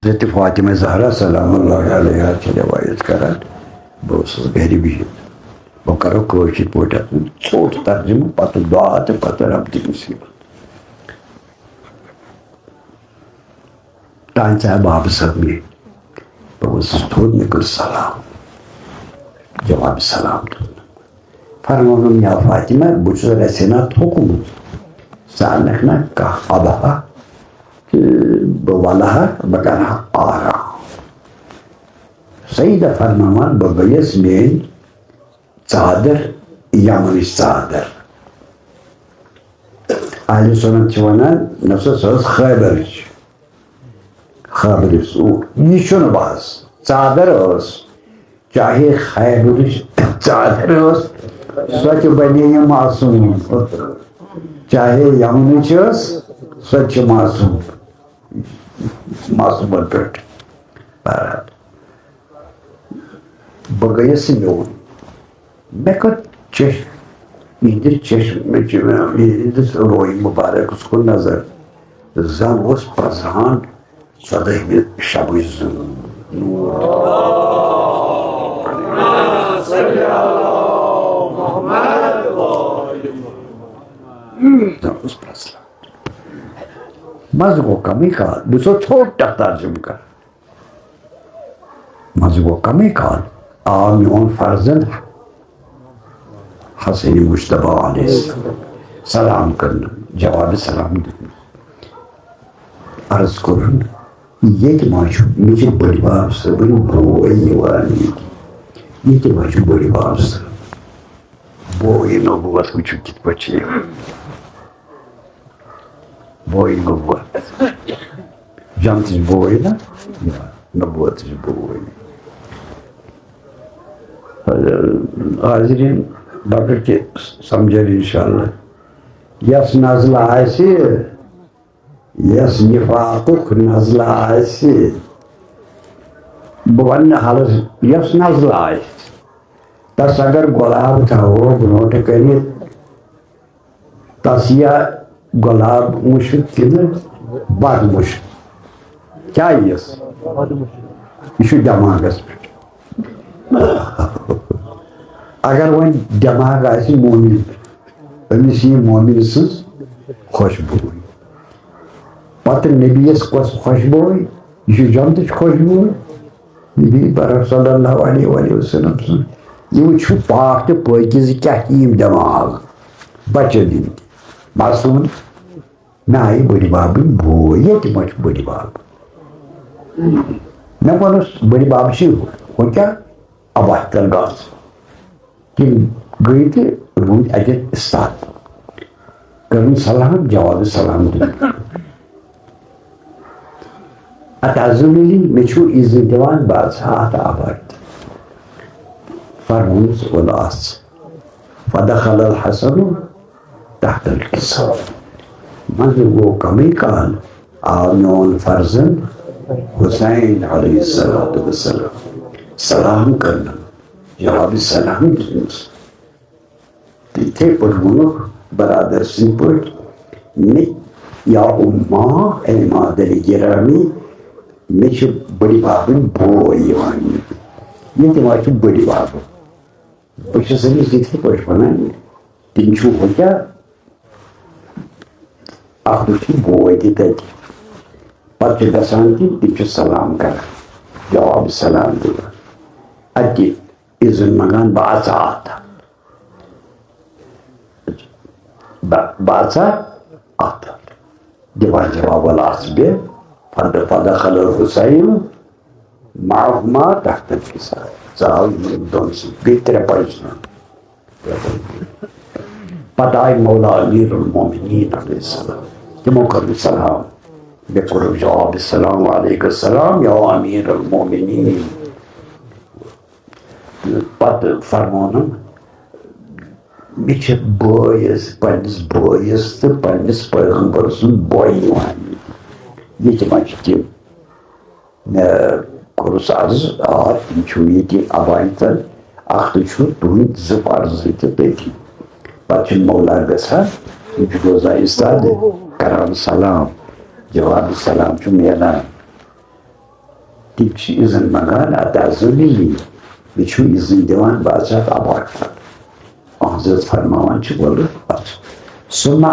Hazreti Fatime Zahra selamullahi aleyha روایت کران بہٕ اوسُس گرِ بِہِتھ بہٕ کرو کٲشِر پٲٹھۍ ژوٚٹ ترجمہٕ پتہٕ دعا تہٕ پتہٕ ربطِ مصیبت ٹان صاحب آبہٕ صٲب مےٚ بہٕ اوسُس تھوٚد مےٚ کٔر سلام جواب سلام فرمونُم یا فاطمہ بہٕ چھُس رژھِ نا تھوٚکمُت ژٕ اَنکھ نا کانٛہہ عبا تہٕ بہٕ وَلہٕ ہا بہٕ کرٕ ہا آرام سیدہ فرماوان بہٕ گٔیَس میٛٲنۍ ژادر یمنٕچ ژادر اہلِ سُنت چھِ ونان نہ سا سۄ ٲس خیبرٕچ یہِ چھُنہٕ بحث ژادر ٲس چاہے خیبرٕچ ژادر ٲس سۄ تہِ بنے یہِ معصوٗم چاہے یمنٕچ ٲس سۄ تہِ چھِ معصوٗمن پٮ۪ٹھ بہرحال بہٕ گٔیَس میوٗن مےٚ کٔر یِہنٛدِس روے مُبارکس کُن نظر زن اوس پرٛزران 14مہِ شبٕچ مزٕ گوٚو کمٕے کال بہٕ چھُسو ژھوٚٹ اکھ ترجمہٕ کران مزٕ گوٚو کمٕے کال آو میون فرزند حسین مشتبہ علیہ سلام کرنہٕ جواب سلام دیُتمُت عرض کوٚرُن ییٚتہِ ما چھُ مےٚ چھُ بٔڈِ بب صٲبٕنۍ بوے یِوان ییٚتہِ ما چھُ بٔڈِ بب صٲب بوے نبوت وٕچھِو کِتھ پٲٹھۍ چھِ یِوان بوے نبوت جنتٕچ بوے نا نبوتٕچ بوے حاضریٖن لۄکٕٹۍ تہِ سمجھن انشاءاللہ یۄس نزلہٕ آسہِ یۄس نفاقُک نزلہٕ آسہِ بہٕ ونہٕ نہٕ حالس یۄس نزلہٕ آسہِ تس اگر گۄلاب تھاوو برونٛٹھ کٔنِتھ تس یا گۄلاب مُشک کِنہٕ بد مُشک کیٛاہ یِیَس یہِ چھُ دٮ۪ماغس پٮ۪ٹھ اگر وۄنۍ دٮ۪ماغ آسہِ مومِن أمِس یی مومِن سٕنٛز خۄشبوٗ پتہٕ نبیَس کۄس خۄشبوٗ یہِ چھُ جنتٕچ خۄشبوٗ نبی برق صلی اللہ علیہ وسلم سُنٛد یہِ وٕچھِو پاک تہٕ پٲکیٖزٕ کیٛاہ یِم دٮ۪ماغ بچن ہٕنٛدۍ معصوٗم مےٚ آیہِ بٔڈِ ببٕنۍ بوے ییٚتہِ ما چھُ بٔڈِ بب مےٚ ووٚنُس بٔڈِ بب چھِ ہُہ کیٛاہ ابا تیٚلہِ گژھ تِم گٔے تہٕ روٗدۍ اَتٮ۪تھ اِستاد کٔرٕن سلام جواب سلام دیُتمُت اتعزمنی مےٚ چھُو عزت دِوان بہٕ حظ ہاتھ آباد فرمووُس وَلہٕ اَژ فدخل الحسن تحت القصہ منٛزٕ گوٚو کمٕے کال آو میون فرزند حسین علیہ الصلوۃ والسلام سلام کرنہٕ جواب سلام دیُتمُس تہٕ یِتھَے پٲٹھۍ ووٚنُکھ برادر سٕنٛدۍ پٲٹھۍ مےٚ یا اُما اے مادر گرامی مےٚ چھِ بٔڈِ ببٕنۍ بوے یِوان ییٚتہِ ما چھُ بٔڈِ بب بہٕ چھُس أمِس یِتھَے پٲٹھۍ ونان تِم چھُ ہُہ کیٛاہ اکھ وٕچھِ بوے تہِ تتہِ پتہٕ چھِ گژھان تِم چھِ سلام کران جواب سلام دِوان اَتہِ اِذن منٛگان بہٕ اژا اتھ بہٕ اژا اتھ دِوان جواب وَلہٕ اژ بیٚہہ فدخل الحسین معهما تحت القصہ ژٕ آو یِمن دۄن سۭتۍ بیٚیہِ 3 پرٛزناونہٕ پتہٕ آیہِ مولا امیر المومنین علیہ السلام تِمو کٔرٕن سلام مےٚ کوٚرُکھ جواب السلام علیکم السلام یا امیر المومنین پتہٕ فرمونُم مےٚ چھِ بٲیِس پننِس بٲیِس تہٕ پننِس پیغمبر سُنٛد بوے یِوان ییٚتہِ ما چھِ تِم مےٚ کوٚرُس عرض آ تِم چھُو ییٚتہِ ابایتن اکھ تہِ چھُ تُہٕنٛدۍ 2 فرضہٕ تہِ تٔتی پتہٕ چھُ مولا گژھان تِم چھِ روزان اِستاد کران سلام جواب سلام چھُ میلان تم اذن منگان اتعزلی بچو اذن دیوان بازات اباک حضرت فرماوان بول ثم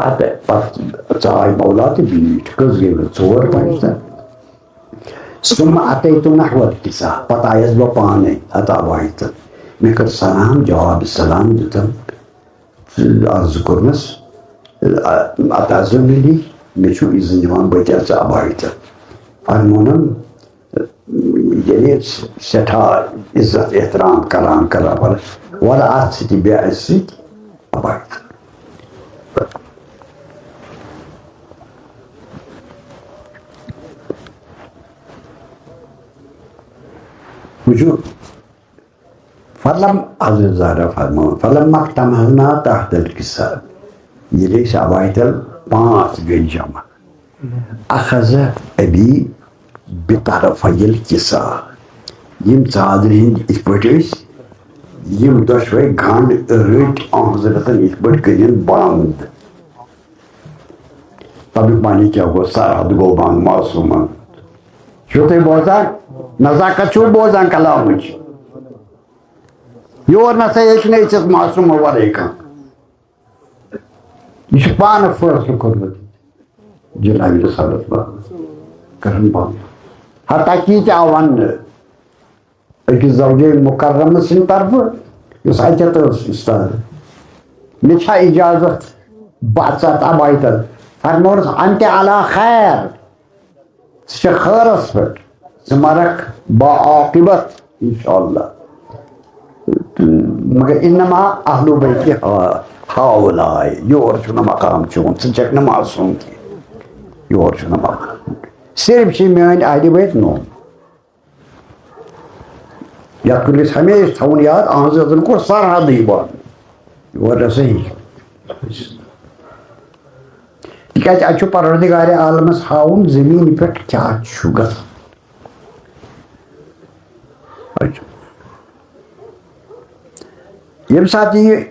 ژاے مولا تو بیٹھ کٔژ گٔے ژور پانٛژھ ثم اتیت نحو الکسا پتہٕ آیس بہٕ پانے اتھ اباہہِ تہٕ مےٚ کٔر سلام جواب سلام دیُتم عرض کوٚرمس اتعزلی مےٚ چھُ اذن دِوان بہٕ تہِ اژٕ اباہہِ تہٕ فرمونم ییٚلہِ سٮ۪ٹھاہ عزت احترام کران وَلہٕ اَتھ سۭتۍ بیٚیہِ اَسہِ سۭتۍ اباہہِ وٕچھو فلم حضرت زہرا فرماوان فلم اجتمعنا تحت الکسا ییٚلہِ أسۍ اباہہِ تل 5 گٔے جمع اخذ ابی بطرفی الکسا یم ژادرِ ہٕنٛدۍ یِتھ پٲٹھۍ ٲسۍ یم دۄشوے گنٛڈ رٔٹۍ حضرتن یِتھ پٲٹھۍ کٔرِنۍ بنٛد تمیُک معنی کیٛاہ گوٚو سرحد گوٚو بنٛد معصوٗمن چھُو تُہۍ بوزان نزاکت چھُو بوزان کلامٕچ یور نسا ہیٚکہِ نہٕ أژِتھ معصوٗمو ورٲے کانٛہہ یہِ چھُ پانہٕ فٲصلہٕ کوٚرمُت جنابِ رسالت کرن بنٛد حتیٰ کہ یہِ تہِ آو وننہٕ أکِس زوجے مُکرمہٕ سٕنٛدِ طرفہٕ یُس اتٮ۪تھ ٲس اُستاد مےٚ چھا اِجازت بہٕ اژٕ اتھ اباہہِ تل فرمونس انتہِ علی خیر ژٕ چھکھ خٲرس پٮ۪ٹھ ژٕ مرکھ باعاقبت انشاءاللہ مگر انما اہلُ بیتِ ہاؤلاے یور چھُنہٕ مقام چون ژٕ چھکھ نہٕ معصوٗم کینٛہہ یور چھُنہٕ مقام صرف چھِ میٲنۍ اہلِ بیت نوٚم یتھ کُن گژھِ ہمیشہِ تھاوُن یاد حضرتن کوٚر سرحدٕے بنٛد یور نسا ہیٚکہِ تِکیٛازِ اتہِ چھُ پروردِگارِ عالمس ہاوُن زٔمیٖنہِ پٮ۪ٹھ کیٛاہ چھُ گژھان ییٚمہِ ساتہٕ یہِ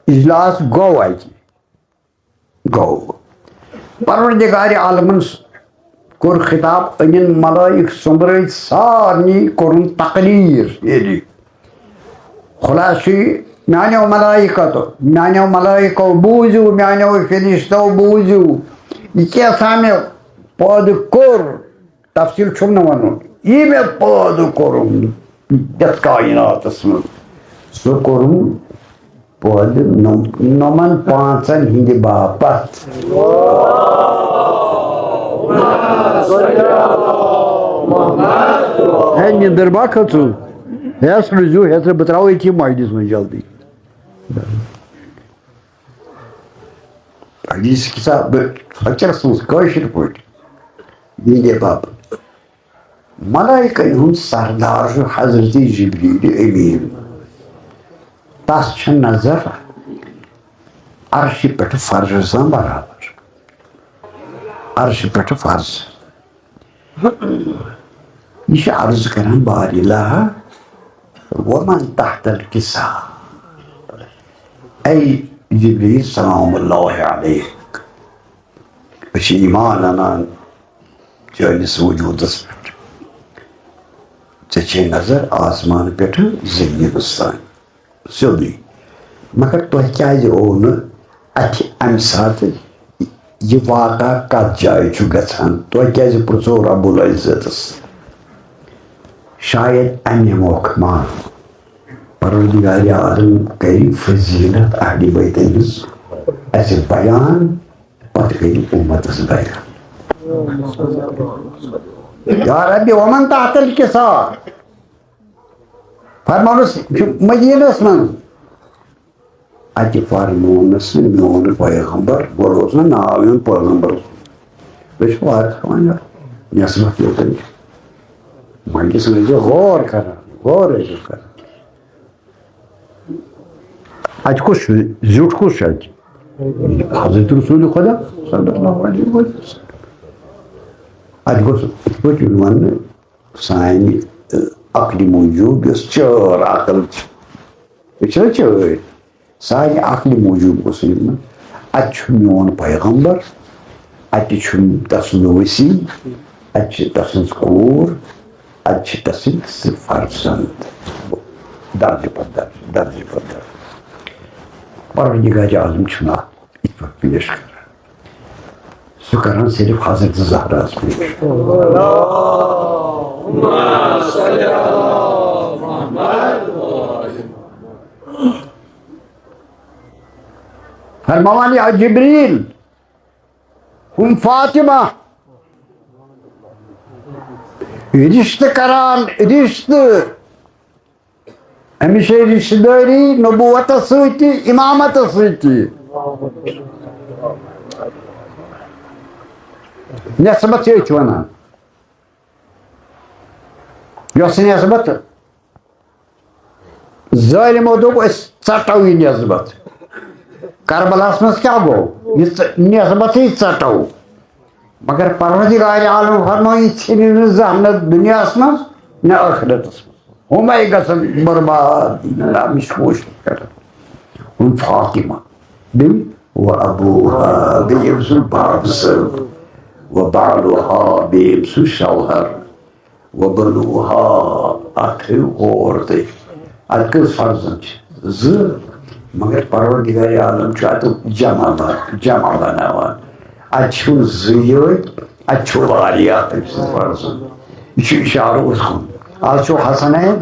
اجلاس گوٚو اتہِ گوٚو پروردِگارِ عالمن کوٚر خطاب أنِن ملٲیِک سوٚمبرٲے سارنٕے کوٚرُن تقریٖر ییٚلہِ خُلاصہٕ میانیو ملٲیِکو بوٗزِو میانیو فرشتو بوٗزِو یہِ کیٛاہ مےٚ پٲدٕ کوٚر تفصیٖل چھُم نہٕ ونُن یہِ مےٚ پٲدٕ کوٚرُم یتھ کایناتس منٛز سُہ کوٚرُم پٲدٕ نوٚمن 5 ہٕنٛدِ باپتھ ہے نِندٕر ما کھٔژٕو ہیس روٗزِو ہیس بہٕ ترٛاوو ییٚتھی مسجدس منٛز جلدی حدیث کِتاب لۄکچارس منٛز کٲشِر پٲٹھۍ میٖڈیا باپتھ ملٲیکن ہُنٛد سردار چھُ حضرت جبریٖل امیٖن تس چھِ نظر عرشہِ پٮ۪ٹھٕ فرض آسان برابر عرشہِ پٮ۪ٹھٕ فرض یہِ چھِ عرض کران بارِ الہ ومن تحت الکسا اے جبریٖل سلام اللہ علیک أسۍ چھِ ایمان انان چٲنِس وجوٗدس پٮ۪ٹھ ژےٚ چھے نظر آسمان پٮ۪ٹھٕ زٔمیٖنس تام سیوٚدُے مگر تۄہہِ کیٛازِ اوٚو نہٕ اتھِ امہِ ساتہٕ یہِ واقعہ کتھ جایہِ چھُ گژھان تۄہہِ کیٛازِ پرٛژھوٗ رۄب العزتس شاید امہِ مۄکھٕ ما پروردِگارِ عالم کرِ فضیٖلت اہلِ بیتن ہٕنٛز اسہِ بیان پتہٕ کرِ اُمتس بیان یا ربِ ومن تحت الکسا فرمونس مدیٖنس منٛز اتہِ فرمونس نہٕ میون پیغمبر گۄڈٕ اوس نہٕ ناو یِوان پیغمبرس بیٚیہِ چھُ وارٕ تھاوان نٮ۪صبت یوٚتن مجلس منٛز ٲسۍزیو غور ٲسۍزیو کران اتہِ کُس چھُ زیُٹھ کُس چھُ اتہِ حضرت رسوٗلِ خۄدا صلی اللہ علیہ وسلم اتہِ گوٚژھ یِتھ پٲٹھۍ یُن وننہٕ سانہِ عقلہِ موٗجوٗب یۄس چٲر عقل چھِ یہِ چھِنہ چٲرۍ سانہِ عقلہِ موٗجوٗب گوٚژھ یُن اتہِ چھُ میون پیغمبر اتہِ چھُ تسُنٛد ؤسیٖع اتہِ چھِ تسٕنٛز کوٗر اچھی فرزند درجہ پتہ پروردگار عالم چھنا ات پہ پیش کران سہ کران صرف حضرت زہرا پیش فرمان یا جبریل ہم فاطمہ رشتہ کران رشتہ امس رشتہ داری نبوت ستی امامت ستی نسبت یہ ونان یس نسبت ظالمو دوپ اس ژٹو یہ نسبت کربلاس مز کیا گو یہ نسبت ہی ژٹو مگر پروردگار عالم فرمائی ژھنو زانت دنیا مز نہ آخرتس مز ہمے گژھن برباد مش کوشش کران ہم فاطمہ بن و ابوها بيمس البابسر وبعلها بيمس الشوهر وبنوها اخر اورتي الكل فرزنج ز مگر پروردگار عالم چاہتا جمع بناوان اچھو زیوت اچھو واریات فرزن یہ اشارہ اس کو آج حسنین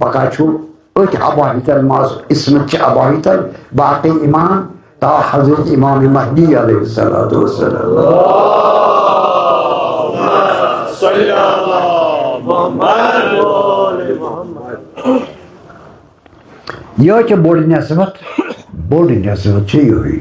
بقا چھو ات اباہیتر ماز اسمت چھ اباہیتر باقی امام تا حضرت امام مہدی علیہ الصلوۃ والسلام صلی اللہ محمد یہ چھ بوڑ نسبت چھ یہ ہوئی